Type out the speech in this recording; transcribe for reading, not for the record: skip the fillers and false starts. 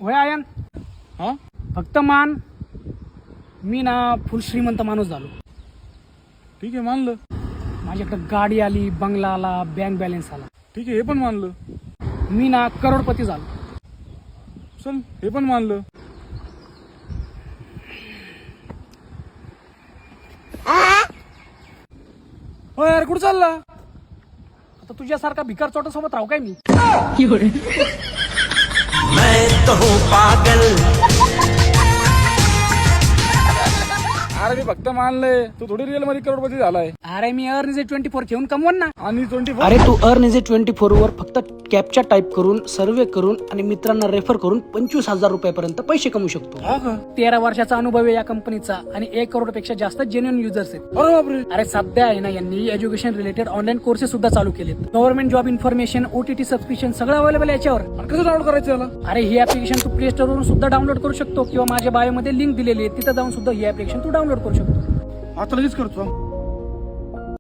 होय आयन, हा फक्त मान. मी ना फुल श्रीमंत माणूस झालो. ठीक आहे, मानलं. माझ्याकडे गाडी आली, बंगला आला, बँक बॅलन्स आला. ठीक आहे, हे पण मानलं. मी ना करोडपती झालो. चल, हे पण मानलं. हो यार, कुठं चालला? आता तुझ्यासारखा भिकार चोटासोबत राहू काय मी? मैं तो हूँ पागल. अरे मी फक्त मानलंय, तू थोडी रिअल मध्ये करोडपती झालाय. अरे मी अर्निजे 24 घेऊन कमवून ना. आणि 24. अरे तू अर्निजे 24 वर फक्त कॅप्चा टाईप करून, सर्वे करून आणि मित्रांना रेफर करून 25,000 रुपयापर्यंत पैसे कमवू शकतो. हा का? 13 वर्षाचा अनुभव आहे या कंपनीचा आणि 1 करोड पेक्षा जास्त जेन्युइन युजर्स आहेत. अरे बापरे. अरे सध्या आहे ना, यांनी एज्युकेशन रिलेटेड ऑनलाईन कोर्सेस सुद्धा चालू केलेत. Government job information, OTT subscription सगळं अवेलेबल आहे याच्यावर. आणि कसं डाउनलोड करायचं याला? अरे ही ऍप्लिकेशन तू प्ले स्टोर वरून सुद्धा डाउनलोड करू शकतो किंवा माझ्या बायो मध्ये लिंक दिलेली आहे, तिथं जाऊन सुद्धा ही ऍप्लिकेशन तू डाउनलोड करू शकतो. आता लगेच करतो.